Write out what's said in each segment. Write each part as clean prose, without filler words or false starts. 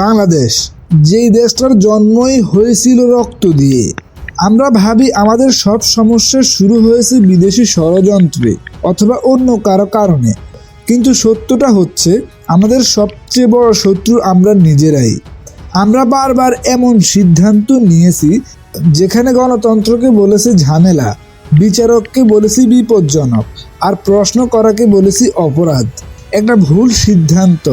বাংলাদেশ, যেই দেশটার জন্মই হয়েছিল রক্ত দিয়ে। আমরা ভাবি আমাদের সব সমস্যা শুরু হয়েছে বিদেশি ষড়যন্ত্রে অথবা অন্য কারো কারণে, কিন্তু সত্যটা হচ্ছে আমাদের সবচেয়ে বড় শত্রু আমরা নিজেরাই। আমরা বারবার এমন সিদ্ধান্ত নিয়েছি যেখানে গণতন্ত্রকে বলেছি ঝামেলা, বিচারককে বলেছি বিপজ্জনক, আর প্রশ্ন করাকে বলেছি অপরাধ। একটা ভুল সিদ্ধান্ত।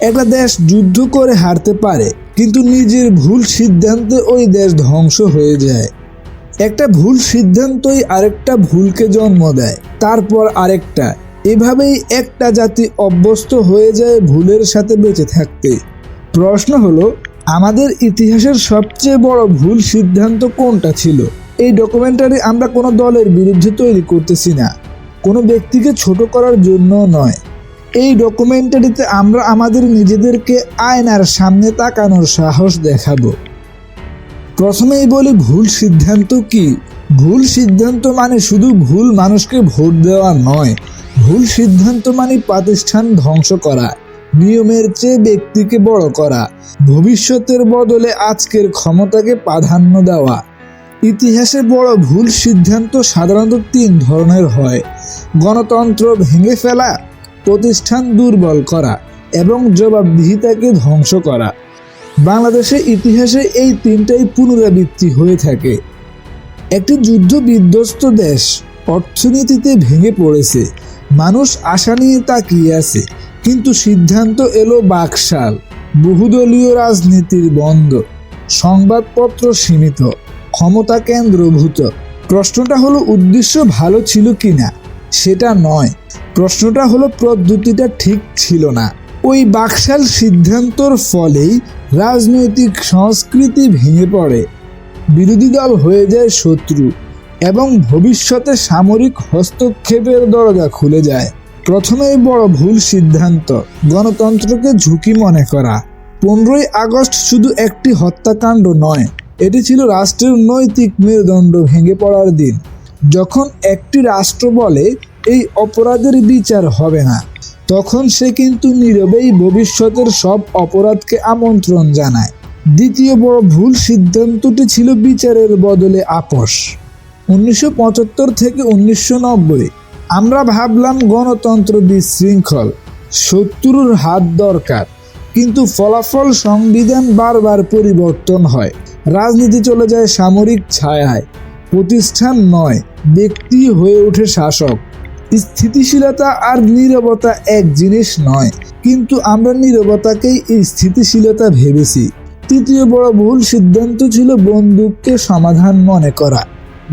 একটা দেশ যুদ্ধ করে হারতে পারে, কিন্তু নিজের ভুল সিদ্ধান্তে ওই দেশ ধ্বংস হয়ে যায়। একটা ভুল সিদ্ধান্তই আরেকটা ভুলকে জন্ম দেয়, তারপর আরেকটা। এভাবেই একটা জাতি অভ্যস্ত হয়ে যায় ভুলের সাথে বেঁচে থাকতে। প্রশ্ন হলো, আমাদের ইতিহাসের সবচেয়ে বড় ভুল সিদ্ধান্ত কোনটা ছিল? এই ডকুমেন্টারি আমরা কোনো দলের বিরুদ্ধে তৈরি করতেছি না, কোনো ব্যক্তিকে ছোট করার জন্য নয়। এই ডকুমেন্টারিতে আমরা আমাদের নিজেদেরকে আয়নার সামনে তাকানোর সাহস দেখাবো। প্রথমেই বলি, ভুল সিদ্ধান্ত কি? ভুল সিদ্ধান্ত মানে শুধু ভুল মানুষকে ভোট দেওয়া নয়। ভুল সিদ্ধান্ত মানে প্রতিষ্ঠান ধ্বংস করা, নিয়মের চেয়ে ব্যক্তিকে বড় করা, ভবিষ্যতের বদলে আজকের ক্ষমতাকে প্রাধান্য দেওয়া। ইতিহাসে বড় ভুল সিদ্ধান্ত সাধারণত তিন ধরনের হয়: গণতন্ত্র ভেঙে ফেলা, প্রতিষ্ঠান দুর্বল করা এবং জবাবদিহিতাকে ধ্বংস করা। বাংলাদেশের ইতিহাসে এই তিনটাই পুনরাবৃত্তি হয়ে থাকে। একটি যুদ্ধ বিধ্বস্ত দেশ, অর্থনীতিতে ভেঙে পড়েছে, মানুষ আশা নিয়ে তাকিয়ে আছে, কিন্তু সিদ্ধান্ত এলো বাকশাল, বহুদলীয় রাজনীতির বন্ধ, সংবাদপত্র সীমিত, ক্ষমতা কেন্দ্রভূত। প্রশ্নটা হলো উদ্দেশ্য ভালো ছিল কিনা, সেটা নয়। প্রশ্নটা হলো পদ্ধতিটা ঠিক ছিল না। ওই বাকশাল সিদ্ধান্তর ফলেই রাজনৈতিক সংস্কৃতি ভেঙে পড়ে, বিরোধী দল হয়ে যায় শত্রু এবং ভবিষ্যতে সামরিক হস্তক্ষেপের দরজা খুলে যায়। প্রথমেই বড় ভুল সিদ্ধান্ত, গণতন্ত্রকে ঝুঁকি মনে করা। 15ই আগস্ট শুধু একটি হত্যাকাণ্ড নয়, এটি ছিল রাষ্ট্রের নৈতিক মেরুদণ্ড ভেঙে পড়ার দিন। যখন একটি রাষ্ট্র বলে এই অপরাধের বিচার হবে না, তখন সে কিন্তু নীরবেই ভবিষ্যতের সব অপরাধকে আমন্ত্রণ জানায়। দ্বিতীয় বড় ভুল সিদ্ধান্তটি ছিল বিচারের বদলে আপোষ। 1975 থেকে 1990 আমরা ভাবলাম গণতন্ত্র বিশৃঙ্খল, শত্রুর হাত দরকার, কিন্তু ফলাফল সংবিধান বারবার পরিবর্তন হয়, রাজনীতি চলে যায় সামরিক ছায়ায়, প্রতিষ্ঠান নয় ব্যক্তি হয়ে ওঠে শাসক। স্থিতিশীলতা আর নীরবতা এক জিনিস নয়, কিন্তু আমরা নীরবতাকেই স্থিতিশীলতা ভেবেছি। তৃতীয় বড় ভুল সিদ্ধান্ত ছিল বন্দুককে সমাধান মনে করা।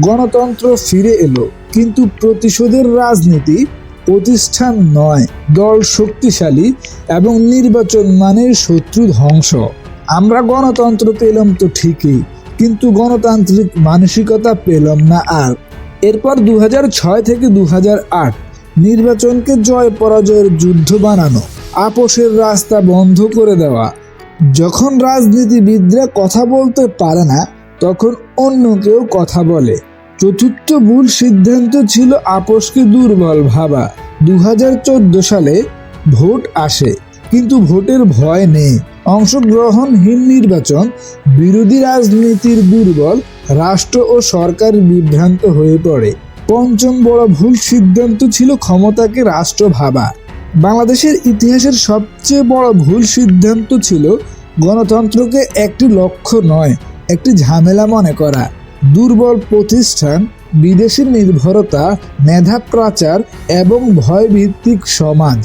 গণতন্ত্র ফিরে এলো, কিন্তু প্রতিশোধের রাজনীতি, প্রতিষ্ঠান নয় দল শক্তিশালী এবং নির্বাচন মানের শত্রু ধ্বংস। আমরা গণতন্ত্র পেলাম তো ঠিকই, কিন্তু গণতান্ত্রিক মানসিকতা পেলাম না। আর এরপর 2006 থেকে 2008 নির্বাচনকে জয় পরাজয়ের যুদ্ধ বানানো, আপোষের রাস্তা বন্ধ করে দেওয়া। যখন রাজনীতিবিদরা কথা বলতে পারে না, তখন অন্য কেউ কথা বলে। চতুর্থ ভুল সিদ্ধান্ত ছিল আপোষকে দুর্বল ভাবা। 2014 সালে ভোট আসে, কিন্তু ভোটের ভয় নেই, অংশগ্রহণহীন নির্বাচন, বিরোধী রাজনীতির দুর্বল, রাষ্ট্র ও সরকার বিভ্রান্ত হয়ে পড়ে। পঞ্চম বড় ভুল সিদ্ধান্ত ছিল ক্ষমতাকে রাষ্ট্র ভাবা। বাংলাদেশের ইতিহাসের সবচেয়ে বড় ভুল সিদ্ধান্ত ছিল গণতন্ত্রকে একটি লক্ষ্য নয়, একটি ঝামেলা মনে করা। দুর্বল প্রতিষ্ঠান, বিদেশি নির্ভরতা, মেধা পাচার এবং ভয়ভিত্তিক সমাজ।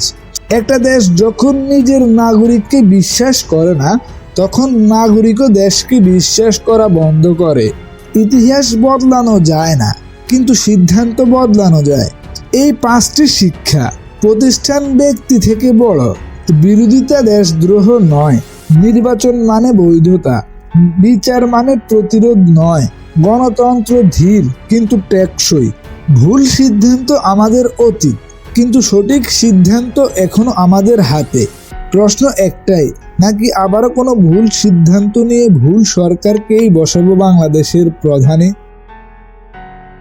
একটা দেশ যখন নিজের নাগরিককে বিশ্বাস করে না, তখন নাগরিকও দেশকে বিশ্বাস করা বন্ধ করে। ইতিহাস বদলানো যায় না, কিন্তু সিদ্ধান্ত বদলানো যায়। এই 5টি শিক্ষা: প্রতিষ্ঠান ব্যক্তি থেকে বড়, বিরোধিতা দেশদ্রোহ নয়, নির্বাচন মানে বৈধতা, বিচার মানে প্রতিরোধ নয়, গণতন্ত্র ধীর কিন্তু টেকসই। ভুল সিদ্ধান্ত আমাদের অতীত, কিন্তু সঠিক সিদ্ধান্ত এখনো আমাদের হাতে। প্রশ্ন একটাই, নাকি আবারও কোনো ভুল সিদ্ধান্ত নিয়ে ভুল সরকারকেই বসাবো বাংলাদেশের প্রধানে?